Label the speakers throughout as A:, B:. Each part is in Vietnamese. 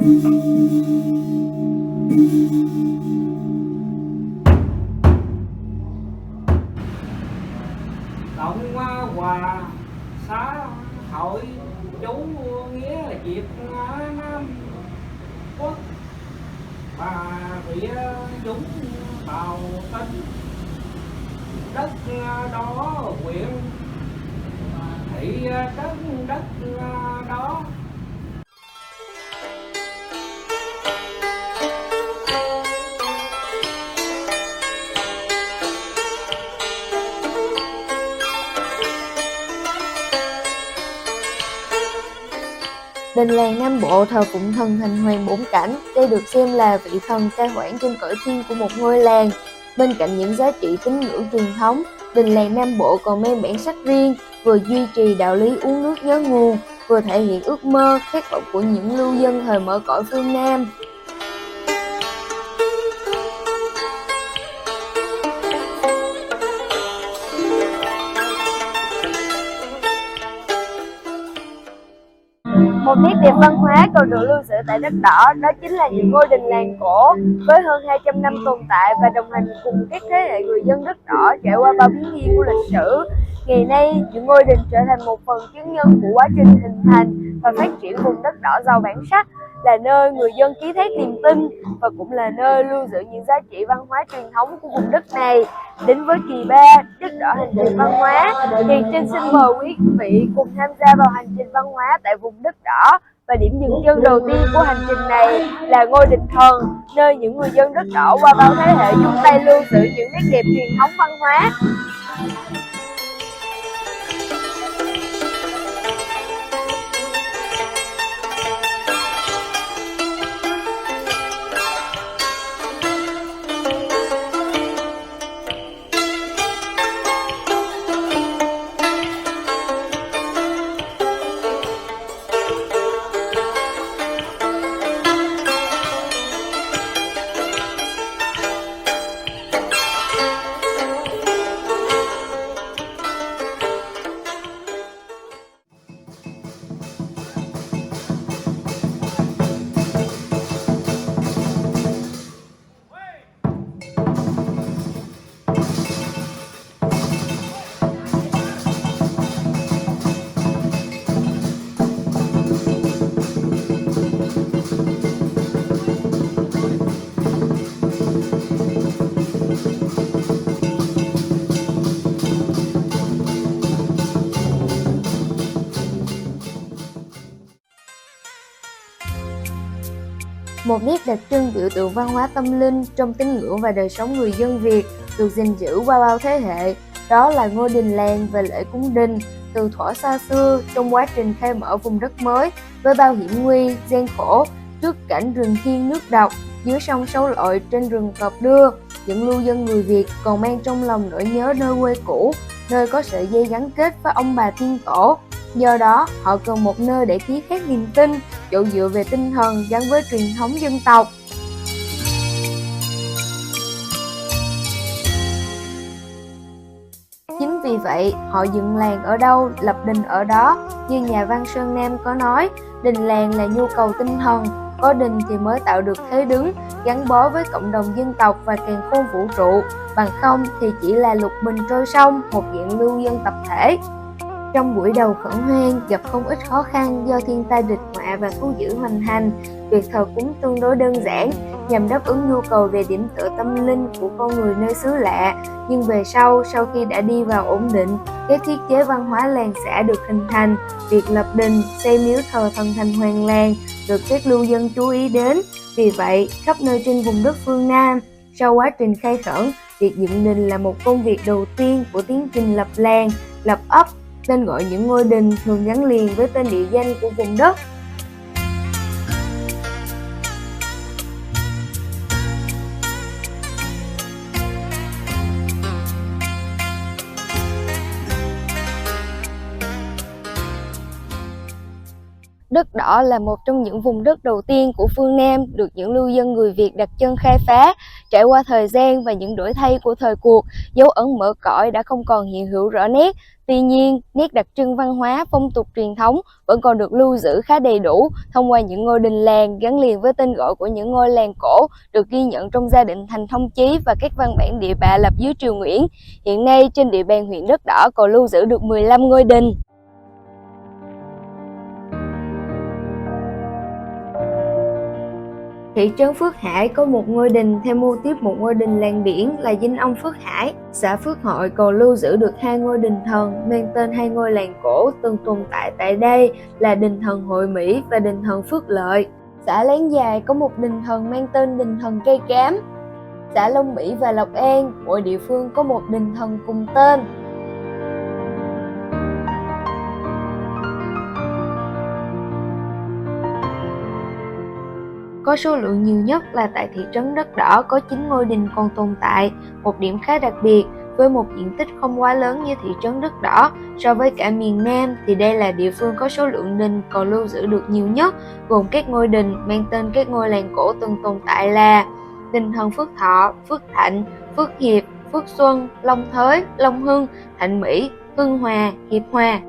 A: Cộng hòa xã hội chủ nghĩa Việt Nam Quốc, Bà Rịa Vũng Tàu Tỉnh, đất đó huyện thị trấn đất đó.
B: Đình làng Nam Bộ thờ phụng thần Thành Hoàng Bổn Cảnh. Đây được xem là vị thần cai quản trên cõi thiên của một ngôi làng. Bên cạnh những giá trị tín ngưỡng truyền thống, đình làng Nam Bộ còn mang bản sắc riêng, vừa duy trì đạo lý uống nước nhớ nguồn, vừa thể hiện ước mơ, khát vọng của những lưu dân thời mở cõi phương Nam. Một nét đẹp văn hóa còn được lưu giữ tại đất đỏ, đó chính là những ngôi đình làng cổ với hơn 200 năm tồn tại và đồng hành cùng các thế hệ người dân đất đỏ trải qua bao biến thiên của lịch sử. Ngày nay, những ngôi đình trở thành một phần chứng nhân của quá trình hình thành và phát triển vùng đất đỏ giàu bản sắc, là nơi người dân ký thác niềm tin và cũng là nơi lưu giữ những giá trị văn hóa truyền thống của vùng đất này. Đến với kỳ 3, đất đỏ hành trình văn hóa, thì Trinh xin mời quý vị cùng tham gia vào hành trình văn hóa tại vùng đất đỏ. Và điểm dừng chân đầu tiên của hành trình này là ngôi đình thần, nơi những người dân đất đỏ qua bao thế hệ chung tay lưu giữ những nét đẹp truyền thống văn hóa. Một nét đặc trưng biểu tượng văn hóa tâm linh trong tín ngưỡng và đời sống người dân Việt được gìn giữ qua bao thế hệ, đó là ngôi đình làng và lễ cúng đình. Từ thuở xa xưa, trong quá trình khai mở vùng đất mới với bao hiểm nguy, gian khổ, trước cảnh rừng thiên nước độc, dưới sông sâu lội trên rừng cọp đưa, những lưu dân người Việt còn mang trong lòng nỗi nhớ nơi quê cũ, nơi có sợi dây gắn kết với ông bà tiên tổ. Do đó, họ cần một nơi để ký thác niềm tin, chỗ dựa về tinh thần gắn với truyền thống dân tộc. Chính vì vậy, họ dựng làng ở đâu, lập đình ở đó. Như nhà văn Sơn Nam có nói, đình làng là nhu cầu tinh thần, có đình thì mới tạo được thế đứng, gắn bó với cộng đồng dân tộc và càn khôn vũ trụ, bằng không thì chỉ là lục bình trôi sông, một dạng lưu dân tập thể. Trong buổi đầu khởi hoang gặp không ít khó khăn do thiên tai địch họa và thú dữ hoành hành, việc thờ cúng tương đối đơn giản nhằm đáp ứng nhu cầu về điểm tựa tâm linh của con người nơi xứ lạ. Nhưng về sau khi đã đi vào ổn định, các thiết chế văn hóa làng xã được hình thành, việc lập đình, xây miếu thờ thần Thành Hoàng làng được các lưu dân chú ý đến. Vì vậy, khắp nơi trên vùng đất phương Nam, sau quá trình khai khẩn, việc dựng đình là một công việc đầu tiên của tiến trình lập làng, lập ấp. Tên gọi những ngôi đình thường gắn liền với tên địa danh của vùng đất. Đất đỏ là một trong những vùng đất đầu tiên của phương Nam được những lưu dân người Việt đặt chân khai phá, Trải qua thời gian và những đổi thay của thời cuộc, dấu ấn mở cõi đã không còn hiện hữu rõ nét. Tuy nhiên, nét đặc trưng văn hóa, phong tục truyền thống vẫn còn được lưu giữ khá đầy đủ thông qua những ngôi đình làng gắn liền với tên gọi của những ngôi làng cổ được ghi nhận trong gia định Thành Thông Chí và các văn bản địa bạ lập dưới triều Nguyễn. Hiện nay, trên địa bàn huyện Đất Đỏ còn lưu giữ được 15 ngôi đình. Thị trấn Phước Hải có một ngôi đình theo mô típ một ngôi đình làng biển là Dinh Ông Phước Hải. Xã Phước Hội còn lưu giữ được 2 ngôi đình thần mang tên 2 ngôi làng cổ từng tồn tại tại đây là đình thần Hội Mỹ và đình thần Phước Lợi. Xã Láng Dài có một đình thần mang tên đình thần Cây Cám. Xã Long Mỹ và Lộc An, mỗi địa phương có một đình thần cùng tên. Có số lượng nhiều nhất là tại thị trấn Đất Đỏ có 9 ngôi đình còn tồn tại. Một điểm khá đặc biệt, với một diện tích không quá lớn như thị trấn Đất Đỏ, so với cả miền Nam thì đây là địa phương có số lượng đình còn lưu giữ được nhiều nhất, gồm các ngôi đình mang tên các ngôi làng cổ từng tồn tại là đình thần Phước Thọ, Phước Thạnh, Phước Hiệp, Phước Xuân, Long Thới, Long Hưng, Thạnh Mỹ, Hưng Hòa, Hiệp Hòa.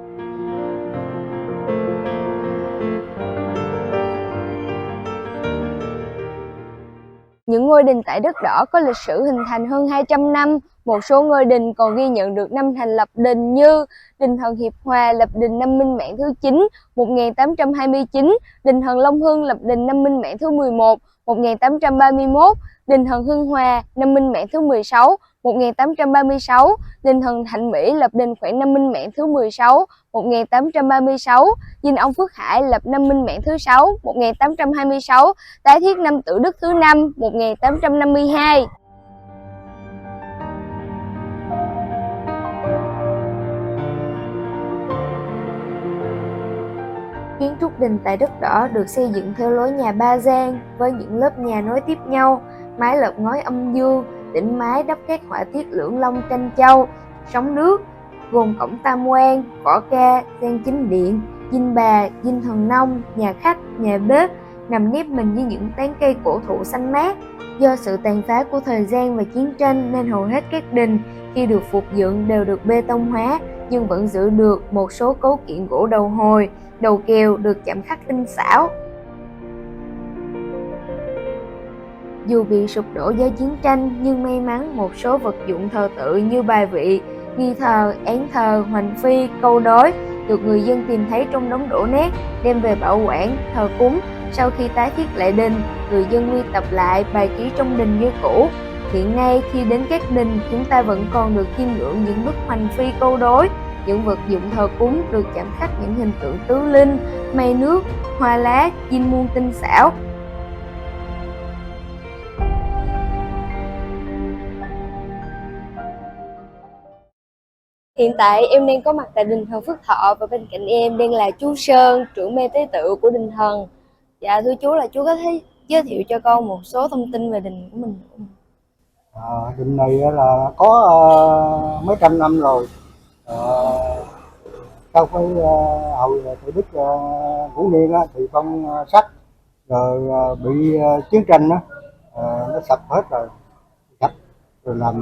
B: Những ngôi đình tại Đất Đỏ có lịch sử hình thành hơn 200 năm. Một số ngôi đình còn ghi nhận được năm thành lập đình như đình thần Hiệp Hòa lập đình năm Minh Mạng thứ 9, 1829, đình thần Long Hưng lập đình năm Minh Mạng thứ 11, 1831, đình thần Hưng Hòa năm Minh Mạng thứ 16, 1836, đình thần Thạnh Mỹ lập đình khoảng năm Minh Mạng thứ 16, 1836, Dinh Ông Phước Hải lập năm Minh Mạng thứ 6, 1826, tái thiết năm Tự Đức thứ 5, 1852. Kiến trúc đình tại Đất Đỏ được xây dựng theo lối nhà ba gian với những lớp nhà nối tiếp nhau, mái lợp ngói âm dương, đỉnh mái đắp các họa tiết lưỡng long tranh châu, sóng nước, gồm cổng tam quan, võ ca, gian chính điện, dinh bà, dinh thần nông, nhà khách, nhà bếp, nằm nép mình với những tán cây cổ thụ xanh mát. Do sự tàn phá của thời gian và chiến tranh nên hầu hết các đình khi được phục dựng đều được bê tông hóa, nhưng vẫn giữ được một số cấu kiện gỗ đầu hồi, đầu kèo được chạm khắc tinh xảo. Dù bị sụp đổ do chiến tranh, nhưng may mắn một số vật dụng thờ tự như bài vị, nghi thờ, án thờ, hoành phi, câu đối được người dân tìm thấy trong đống đổ nát, đem về bảo quản, thờ cúng. Sau khi tái thiết lại đình, người dân quy tập lại bài ký trong đình như cũ. Hiện nay khi đến các đình, chúng ta vẫn còn được chiêm ngưỡng những bức hoành phi câu đối, những vật dụng thờ cúng được chạm khắc những hình tượng tứ linh, mây nước, hoa lá, chim muôn tinh xảo. Hiện tại em đang có mặt tại đình thần Phước Thọ và bên cạnh em đang là chú Sơn, trưởng mê tế tự của đình thần. Dạ thưa chú, là chú có thể giới thiệu cho con một số thông tin về đình của mình không?
C: Đình này là có mấy trăm năm rồi. Sau cái hồi Tự Đức Vũ Niên thì phong sắt rồi bị chiến tranh nó sập hết rồi, sập rồi làm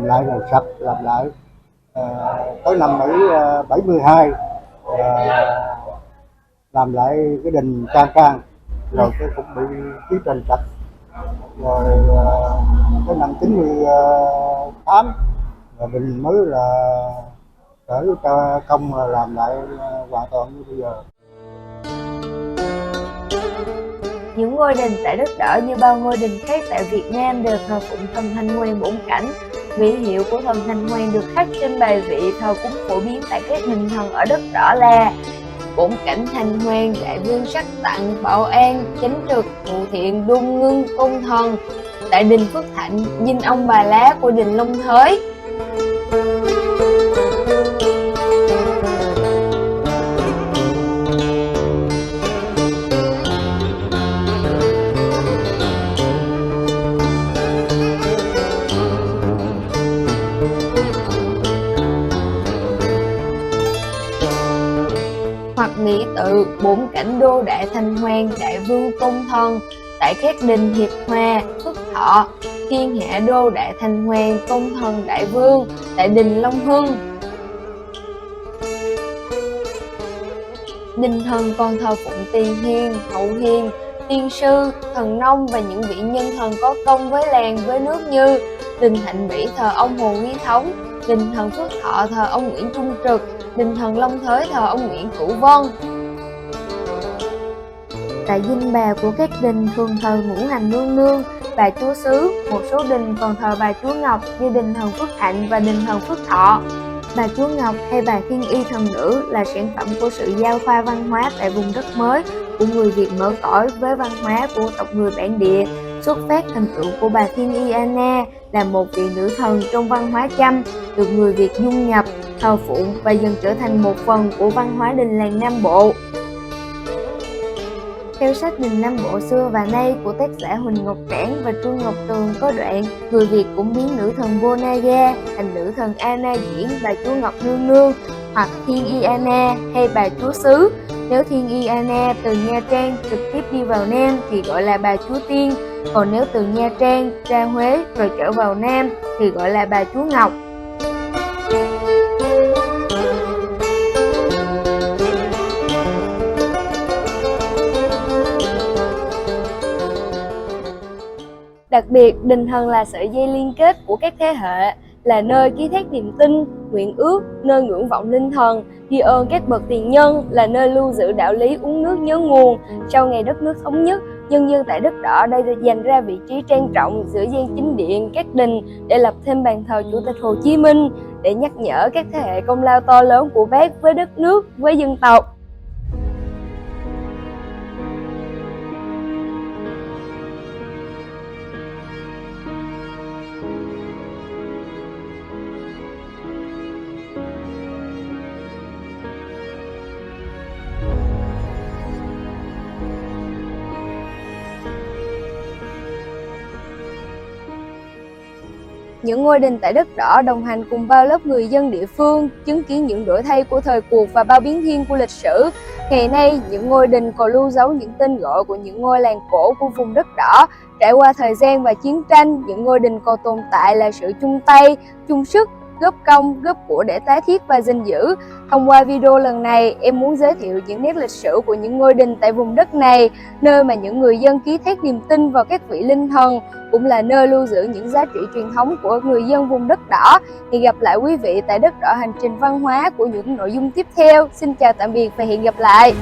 C: lại rồi sập làm lại. Tới năm 72 làm lại cái đình trang rồi cái cũng bị chiến tranh sập rồi. Tới năm 98 rồi mình mới là trở công là làm lại hoàn toàn như bây giờ.
B: Những ngôi đình tại Đất Đỏ như bao ngôi đình khác tại Việt Nam đều thờ phụng thần Thanh Hoàng Bổn Cảnh. Vị hiệu của thần Thanh Hoàng được khắc trên bài vị thờ cúng phổ biến tại các đình thần ở Đất Đỏ là Bổn Cảnh Thanh Hoàng, Đại Vương Sắc Tặng, Bảo An, Chánh Trực, Ngụ Thiện, Đôn Ngưng, Tôn Thần. Tại đình Phước Thạnh, dinh ông Bà Lá của đình Long Thới. Hoặc nghĩa tự Bổn Cảnh Đô Đại Thanh Hoàng, Đại Vương Tôn Thần tại các đình Hiệp Hòa, Phước Thọ. thiên hạ đô đại thành hoàng, công thần đại vương, tại đình Long Hưng. Đình thần còn thờ phụng tiền hiền, hậu hiền, tiên sư, thần nông và những vị nhân thần có công với làng với nước như đình Thạnh Mỹ thờ ông Hồ Quý Thống, đình thần Phước Thọ thờ ông Nguyễn Trung Trực, đình thần Long Thới thờ ông Nguyễn Cửu Vân. Tại dinh bà của các đình thường thờ Ngũ Hành Nương Nương, bà chúa xứ, một số đình còn thờ bà chúa Ngọc như đình thần Phước Hạnh và đình thần Phước Thọ. Bà chúa Ngọc hay bà Thiên Y thần nữ là sản phẩm của sự giao thoa văn hóa tại vùng đất mới của người Việt mở cõi với văn hóa của tộc người bản địa, xuất phát thành tựu của bà Thiên Y Anna là một vị nữ thần trong văn hóa Chăm, được người Việt dung nhập, thờ phụng và dần trở thành một phần của văn hóa đình làng Nam Bộ. Theo sách Đình Nam Bộ xưa và nay của tác giả Huỳnh Ngọc Trảng và Trương Ngọc Tường có đoạn người Việt cũng biến nữ thần Vô Na Ga thành nữ thần Ana Diễn, bà chúa Ngọc Nương Nương, hoặc Thiên Y Ana hay bà chúa xứ. Nếu Thiên Y Ana từ Nha Trang trực tiếp đi vào Nam thì gọi là bà chúa Tiên, còn nếu từ Nha Trang ra Huế rồi trở vào Nam thì gọi là bà chúa Ngọc. Đặc biệt, đình thần là sợi dây liên kết của các thế hệ, là nơi ký thác niềm tin, nguyện ước, nơi ngưỡng vọng linh thần, ghi ơn các bậc tiền nhân, là nơi lưu giữ đạo lý uống nước nhớ nguồn. Sau ngày đất nước thống nhất, nhân dân tại đất đỏ đây được dành ra vị trí trang trọng giữa gian chính điện, các đình để lập thêm bàn thờ Chủ tịch Hồ Chí Minh, để nhắc nhở các thế hệ công lao to lớn của Bác với đất nước, với dân tộc. Những ngôi đình tại đất đỏ đồng hành cùng bao lớp người dân địa phương, chứng kiến những đổi thay của thời cuộc và bao biến thiên của lịch sử. Ngày nay, những ngôi đình còn lưu dấu những tên gọi của những ngôi làng cổ của vùng đất đỏ. Trải qua thời gian và chiến tranh, những ngôi đình còn tồn tại là sự chung tay, chung sức, góp công, góp của để tái thiết và gìn giữ. Thông qua video lần này, em muốn giới thiệu những nét lịch sử của những ngôi đình tại vùng đất này, nơi mà những người dân ký thác niềm tin vào các vị linh thần, cũng là nơi lưu giữ những giá trị truyền thống của người dân vùng đất đỏ. Hẹn gặp lại quý vị tại đất đỏ hành trình văn hóa của những nội dung tiếp theo. Xin chào tạm biệt và hẹn gặp lại.